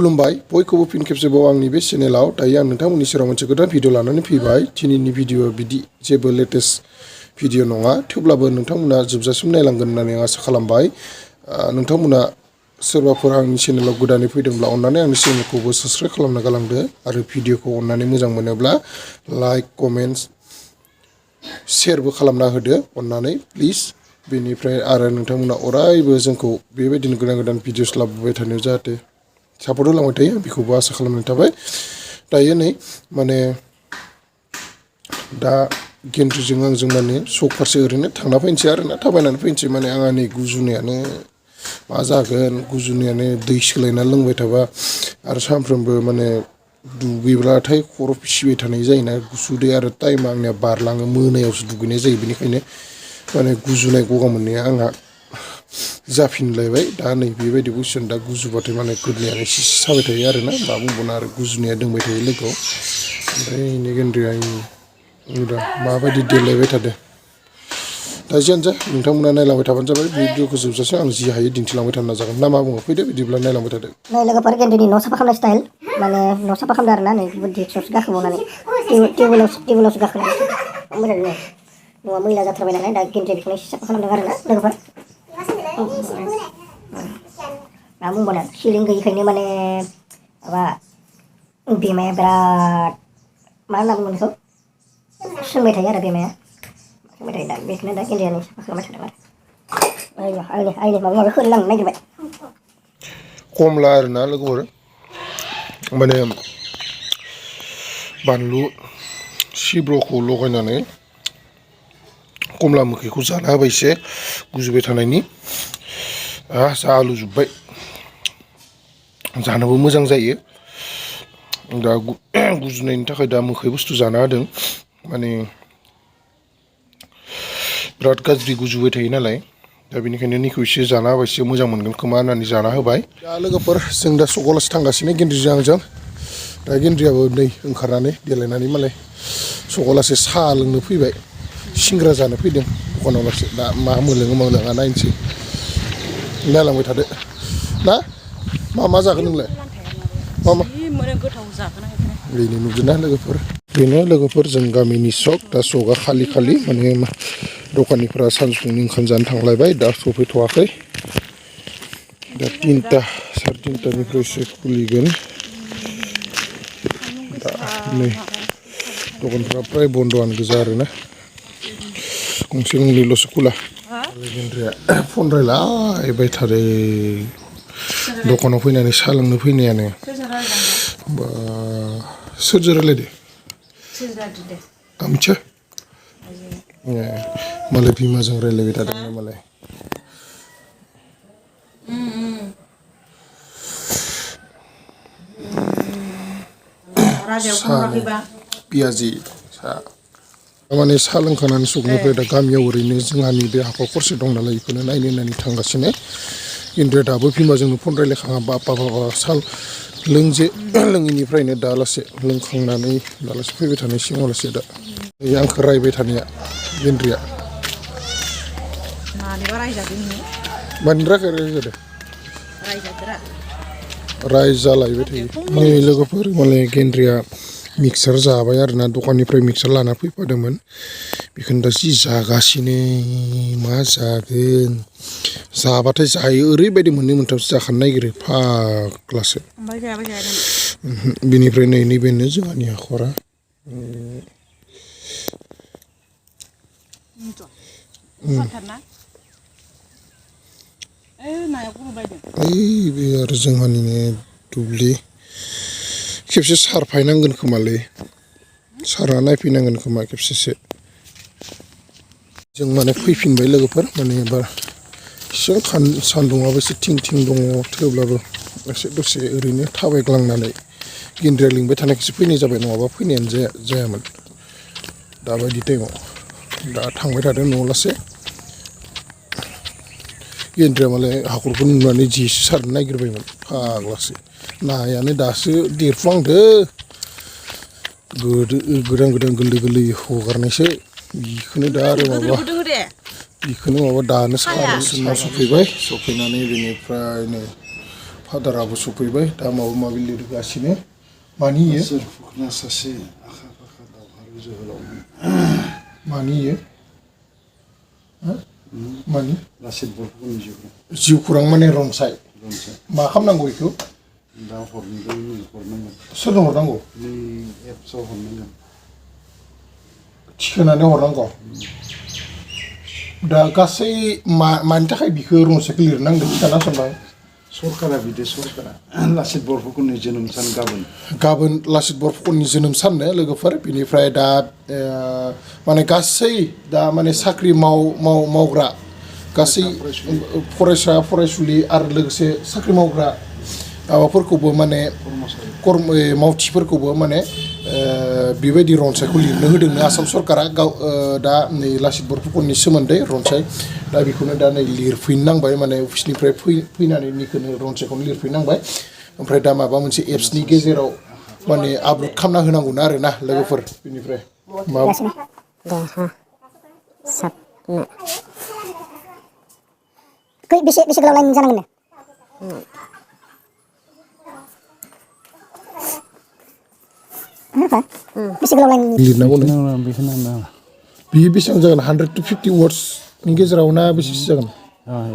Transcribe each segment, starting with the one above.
खुलुमबाय बयखौबो फिन खेबसेबाव आंनि बे चेनेलाव दायो आं नोंथांमोननि सेराव मोनसे गोदान भिडिअ लानानै फैबाय दिनैनि भिडिअ बिदि जेबो लेटेस्ट भिडिअ नङा थेवब्लाबो नोंथांमोना जोबजासिम नायलांगोन होननानै आं आसा खालामबाय नोंथांमोना सोरबाफोर आंनि चेनेलाव गोदानै फैदोंब्ला अन्नानै आंनि चेनेलखौबो साबस्क्राइब खालामना गालांदो आरो भिडिअखौ अन्नानै मोजां मोनोब्ला लाइक कमेन्ट्स शेयारबो खालामना होदो अन्नानै प्लिज बेनिफ्राय आरो नोंथांमोना अरायबो जोंखौ बेबायदिनो गोदान गोदान भिडिअस लाबोबाय थानो जाहाथे सापर्ट होलांबाय थायो बेखौबो आसा खालामनाय थाबाय दायो नै माने दा गेन्द्रिजों आंजों माने सक फारसे ओरैनो थांना फैनोसै आरोना थाबायनानै फैनोसै माने आंहा नै गुजुनायानो मा जागोन गुजुनायानो दै सोलायना लोंबाय थाबा आरो सानफ्रोमबो माने दुगैब्लाथाय खर' फिसिबाय थानाय जायोना गुसु दै आरो टाइमा आंनिया बारलाङो मोनायावसो दुगैनाय जायो बेनिखायनो माने गुजुनाय गगा मोननाया आंहा जाफिनलायबाय दा नै बेबायदि कुइसन दा गुजुबाथाय माने गोदनायानो एसे साबाय थायो आरोना मा बुंबावनो आरो गुजुनाया दोंबाय थायो लोगोआव ओमफ्राय नै गेन्द्रिया दा माबायदि देलायबाय थादों दा जियानो जा नोंथांमोना नायलांबाय थाबानो जाबाय भिडिअखौ जोबजासे आं जि हायो दिन्थिलांबाय थानो नाजागोन ना मा बुङो फैदो बिदिब्ला नायलांबाय थादो नै लोगोफोर गेन्द्रिनि न' साफा खालामनाय स्टाइल माने न' साफा खालामदों आरोना नै दिक्सआवसो गाखोबावनानै टेबोलावसो गाखोनानै मोजां न'आ मैला जाथारबाय नालाय दा गेन्द्रिया बेखौनो एसे साफा खालामदों आरोना लोगोफोर मा बुंबावनो सिलिं गैयिखायनो माने माबा बेमाया बिराद मा होनना बुङो बेखौ सोंबाय थायो आरो बेमाया सोंबाय थायो दा बेखौनो दा गेन्द्रियानो साफा खालामबाय थादों आरो आइनि माबा माबि खोलांनो नागिरबाय खमला आरोना लोगोफोर माने बानलु सिब्र'खौ लगायनानै कमला मोखैखौ जाना होबाय एसे गुजुबाय थानायनि जालुजोब्बाय जानोबो मोजां जायो दा गुजुनायनि थाखाय दा मोखै बुस्थु जाना होदों माने बिराद गाज्रि गुजुबाय थायो नालाय दा बेनिखायनो निखौ एसे जाना होबाय एसे मोजां मोनगोन खोमा होननानै जाना होबाय दा लोगोफोर जों दा सकावलासो थांगासिनो गेन्द्रिजों आंजों दा गेन्द्रियाबो नै ओंखारनानै देलायनानै मालाय सकावलासे साहा लोंनो फैबाय सिंग्रा जानो फैदों दखानाव लासे दा मा मोनलोङा नायनोसै नायलांबाय थादो ना मा जागोन नोंलाय मा बेनो नुदोंना लोगोफोर बेनो लोगोफोर जों गामिनि सक दा सका खालि माने दखानिफ्रा सानजौफुनि ओंखाम जानो थांलायबाय दा सफैथ'वाखै दा 3टा साराय 3टानिफ्रायसो खुलिगोन दा नै दखानफ्रा फ्राय बन्द'आनो गोजा आरोना गंसे गंनैल'सो खुला गेन्द्रिया फन रायलायबाय थादों दखानाव फैनानै साहा लोंनो फैनायानो बा सोरजों रायलायदो आं मिथिया मालाय बिमाजों रायलायबाय थादों मालाय पियाजि साहा माने साहा लोंखानानै सकनिफ्राय दा गामियाव ओरैनो जोंहानि बे हाखर खरसे दं नालाय बेखौनो नायनो होननानै थांगासिनो गेन्द्रिया दाबो बिमाजोंनो फन रायलायखाङा बाबा साहा लोङिनिफ्रायनो दालासे लोंखांनानै दालासे फैबाय थानाय सिगाङावलासे दा आंखौ रायबाय थानाया गेन्द्रिया मानि थाखाय रायजादों रायजालायबाय थायो नै लोगोफोर माने गेन्द्रिया मिक्सार जाबाय आरोना दखाननिफ्राय मिक्सार लाना फैफादोंमोन बेखौनो दा जि जागासिनो मा जागोन जाबाथाय जायो ओरैबायदि मोननै मोनथामसो जाखानो नागिरो फाग्लासो बिनिफ्राय नै नैबेनो जोंहानि हाखरा बे आरो जोंहानिनो दुब्लि खेबसे सारफायनांगोन खोमालै सारा नायफैनांगोन खोमा खेबसेसो जों माने फैफिनबाय लोगोफोर माने एबार एसे सान्दुङाबो एसे थिं दङ थेवब्लाबो एसे दसे ओरैनो थाबायग्लांनानै गेन्द्रिया लिंबाय थानायखौसो फैनाय जाबाय नङाबा फैनायानो जायामोन दाबायदि टाइमाव दा थांबाय थादों न'आव लासे गेन्द्रिया मालाय हाखरखौ नुनानै जेसो सारनो नागिरबायमोन फाग्लासो नायानो दासो देरफुहांदो गोदान गोरलै हगारनायसो बेखौनो दा आरो माबा दानो सारनो सफैबाय सफैनानै बेनिफ्राय नै फादाराबो सफैबाय दा माबा माबि लिरगासिनो मानि इयो सोरफुखना सासे आखा फाखा दावहारु जोहोलावमोन मानि इयो मानि लाचित बरफुकननि जिउ खौरां माने रनसाय मा खालामनांगौ बेखौ दा हरनांगोन सोरनो हरनांगौ नै एप्सआव हरनांगोन थिखोनानै हरनांगौ दा गासै मानि थाखाय बिखौ रनसायखौ लिरनांदों खिथाना सोंबाय सरकारा बिदि सरकारा लाचित बरफुकननि जोनोम सान गाबोन लाचित बरफुकननि जोनोम साननो लोगोफोर बिनिफ्राय दा माने गासै दा माने साख्रि मावग्रा गासै फरायसा फरायसुलि आरो लोगोसे साख्रि मावग्रा माबाफोरखौबो माने मावथिफोरखौबो माने बेबायदि रनसायखौ लिरनो होदोंनो आसाम सरकारा दा नै लाचित बरफुकननि सोमोन्दै रनसाय दा बेखौनो दा नै लिरफैनांबाय माने अफिसनिफ्राय फैनानै निखौनो रनसायखौनो लिरफैनांबाय ओमफ्राय दा माबा मोनसे एप्सनि गेजेराव माने आपल'ड खालामना होनांगौना आरोना लोगोफोर बेनिफ्राय बेसे गोलाव लाइन जानांगोन बेसे गोलाव लाइन लिरनांगौनो बेखौनो बियो बेसेबां जागोन 100 to 50 वर्ड्सनि गेजेराव ना बेसेसो जागोन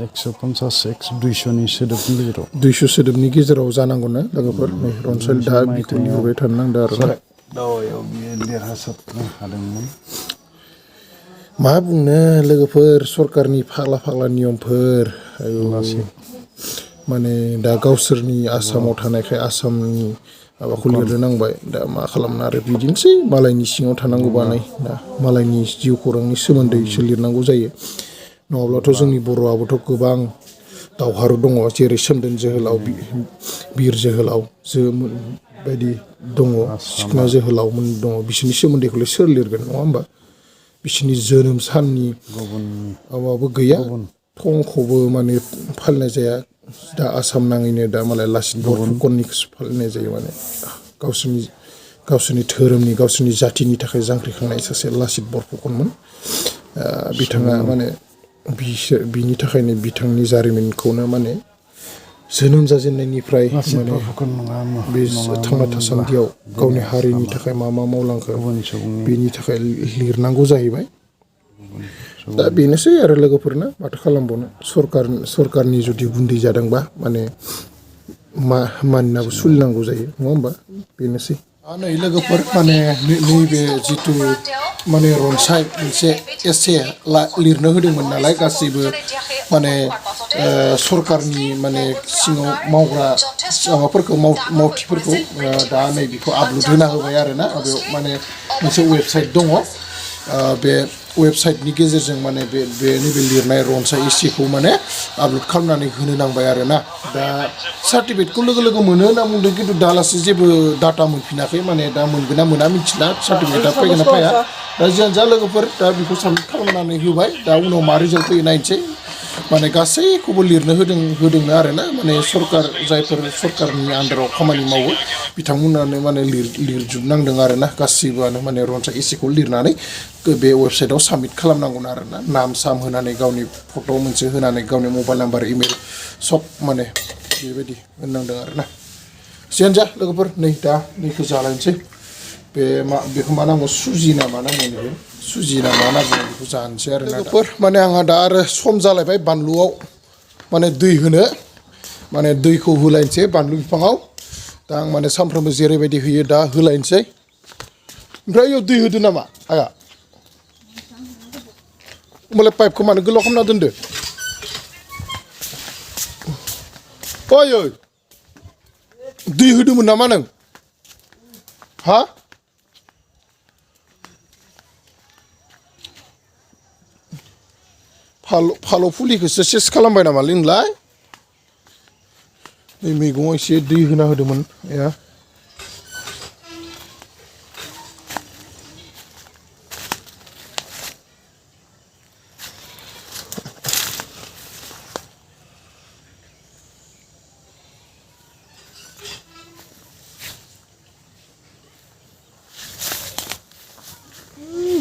150 200नि सोदोबनि गेजेराव 200 सोदोबनि गेजेराव जानांगौ ना लोगोफोर नै रनसाय दा बिखौ लिरबाय थानो नांदों आरोना दावायाव बियो देरहासारनो हादोंमोन मा बुंनो लोगोफोर सरकारनि फाग्ला नियमफोर माने दा गावसोरनि आसामाव थानायखाय आसामनि माबाखौ लिरनो नांबाय दा मा खालामनो आरो बिदिनोसै मालायनि सिङाव थानांगौ बानाय दा मालायनि जिउ खौरांनि सोमोन्दैसो लिरनांगौ जायो नङाब्लाथ' जोंनि बर'आबोथ' गोबां दावहारु दङ जेरै सोमदोन जोहोलाव बिर जोहोलाव बायदि दङ सिखोना जोहोलावमोन दङ बिसोरनि सोमोन्दैखौलाय सोर लिरगोन नङा होमबा बिसोरनि जोनोम साननि माबाबो गैया थंखौबो माने फालिनाय जाया दा आसाम नाङैनो दा मालाय लाचित बरफुकननिखौसो फालिनाय जायो माने गावसोरनि धोरोमनि गावसोरनि जाथिनि थाखाय जांख्रिखांनाय सासे लाचित बरफुकनमोन बिथाङा माने बिनि थाखायनो बिथांनि जारिमिनखौनो माने जोनोम जाजेननायनिफ्राय माने बे थांना थासान्दियाव गावनि हारिनि थाखाय मा मावलांखो बेनि थाखाय लिरनांगौ जाहैबाय दा बेनोसै आरो लोगोफोरनो माथो खालामबावनो सरकारनि जुदि गुन्दै जादोंबा माने मानिनाबो सोलिनांगौ जायो नङा होमबा बेनोसै नै लोगोफोर माने नैबे जिथु माने रनसाय मोनसे एसे लिरनो होदोंमोन नालाय गासैबो माने सरकारनि माने सिङाव मावग्रा माबाफोरखौ मावथिफोरखौ दा नै बेखौ आपल'ड होना होबाय आरोना बेयाव माने मोनसे वेबसाइट दङ बे वेबसाइटनि गेजेरजों माने बे नैबे लिरनाय रनसाय एसेखौ माने आपल'ड खालामनानै होनो नांबाय आरोना दा सार्टिफिकेटखौ लोगो मोनो होनना बुंदों खिन्थु दालासे जेबो डाटा मोनफिनाखै माने दा मोनगोन ना मोना मिथिला सार्टिफिकेटआ फैगोन ना फैया दा जियानो जा लोगोफोर दा बेखौ साबमिट खालामनानै होबाय दा उनाव मा रिजाल्ट फैयो नायनोसै माने गासैखौबो लिरनो होदोंनो आरोना माने जायफोर सरकारनि आन्दाराव खामानि मावो बिथांमोनानो माने लिरजोबनांदों आरोना गासैबोआनो माने रनसाय एसेखौ लिरनानै बे वेबसाइटआव साबमिट खालामनांगौ आरोना नाम साम होनानै गावनि फट' मोनसे होनानै गावनि मबाइल नाम्बार इमेल सब माने बेबायदि होननांदों आरोना जियानो जा लोगोफोर नै दा नैखौ जालायनोसै बेखौ मा नांगौ सुजि ना मा नांगौ बेखौ सुजि ना मा नांगौ बेखौ जानोसै आरो लोगोफोर माने आंहा दा आरो सम जालायबाय बानलुआव माने दै होनो माने दैखौ होलायनोसै बानलु बिफाङाव दा आं माने सानफ्रोमबो जेरैबायदि होयो दा होलायनोसै ओमफ्राय इयाव दै होदो नामा आया होमबालाय पाइपखौ मानो गोलाव खालामना दोनदो ओइ दै होदोंमोन नामा नों हा फालौ फुलिखौसो सेस खालामबाय नामालै नोंलाय नै मैगङाव एसे दै होना होदोंमोन या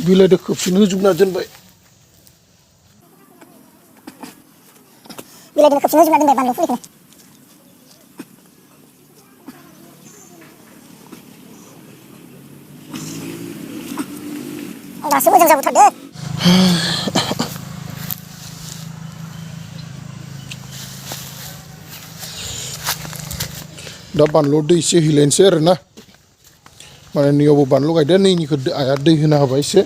बिलाइदो खोबसिन होजोबना दोनबाय बिलाइदो खोबसिन होजोबना दोनबाय बानलु फुलिखौ मोजां जाबोथारदों दा बानलु दै एसे होलायनोसै आरोना माने नैयावबो बानलु गायदो नैनिखौ आइया दै होना होबाय एसे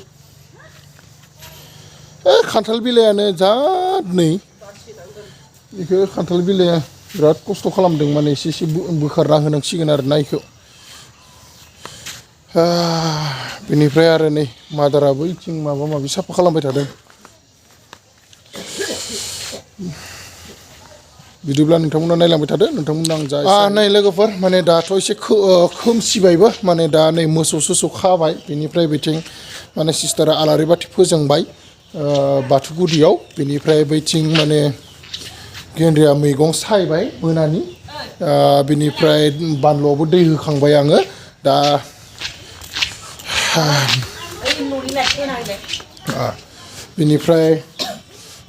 खान्थाल बिलाइयानो जाद नै बेखौ खान्थाल बिलाइया बिराद खस्थ' खालामदों माने एसे एसे बोखारना होनांसिगोन आरोना बेखौ बेनिफ्राय आरो नै मादाराबो इथिं माबा माबि साफा खालामबाय थादों बिदिब्ला नोंथांमोना नायलांबाय थादो नोंथांमोना आं जा नै लोगोफोर माने दाथ' एसे खोमसिबायबो माने दा नै मोसौ सोसौ खाबाय बेनिफ्राय बिथिं माने सिस्टारा आलारि बाथि फोजोंबाय बाथौ गुदियाव बेनिफ्राय बैथिं माने गेन्द्रिया मैगं सायबाय मोनानि बेनिफ्राय बानलुआवबो दै होखांबाय आङो दा बेनिफ्राय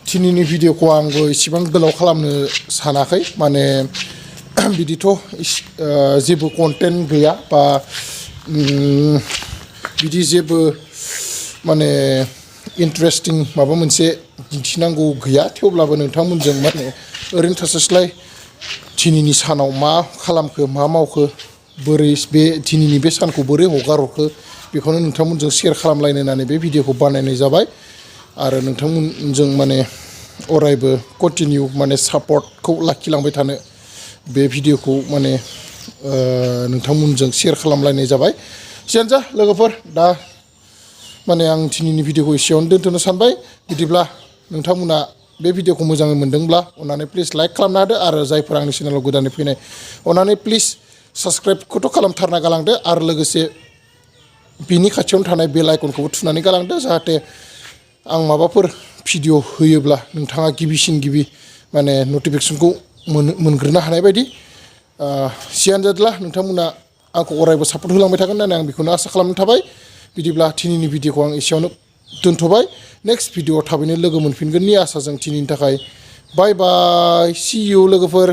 दिनैनि भिडिअखौ आंबो इसेबां गोलाव खालामनो सानाखै माने बिदिथ' जेबो कन्टेन्ट गैया बा बिदि जेबो माने इन्टारेस्टिं माबा मोनसे दिन्थिनांगौ गैया थेवब्लाबो नोंथांमोनजों माने ओरैनो थास्लायस्लाय दिनैनि सानाव मा खालामखो मा मावखो बोरै बे दिनैनि बे सानखौ बोरै हगारहरखो बेखौनो नोंथांमोनजों शेयार खालामलायनो होननानै बे भिडिअखौ बानायनाय जाबाय आरो नोंथांमोनजों माने अरायबो कन्टिनिउ माने सापर्टखौ लाखिलांबाय थानो बे भिडिअखौ माने नोंथांमोनजों शेयार खालामलायनाय जाबाय जियानो जा लोगोफोर दा माने आं दिनैनि भिडिअखौ एसेयावनो दोनथ'नो सानबाय बिदिब्ला नोंथांमोना बे भिडिअखौ मोजाङै मोनदोंब्ला अननानै प्लिज लाइक खालामना होदो आरो जायफोर आंनि चेनेलाव गोदानै फैनाय अननानै प्लिज साबस्क्राइबखौथ' खालामथारना गालांदो आरो लोगोसे बिनि खाथियावनो थानाय बेल आइकनखौबो थुनानै गालांदो जाहाथे आं माबाफोर भिडिअ होयोब्ला नोंथाङा गिबिसिन माने नटिफिकेसनखौ मोनग्रोनो हानाय बायदि जियानो जादोला नोंथांमोना आंखौ अरायबो सापर्ट होलांबाय थागोन होननानै आं बेखौनो आसा खालामनाय थाबाय बिदिब्ला दिनैनि भिडिअखौ आं एसेयावनो दोनथ'बाय नेक्स्ट भिडिअआव थाबैनो लोगो मोनफिनगोननि आसाजों दिनैनि थाखाय बाय बाय सि इउ लोगोफोर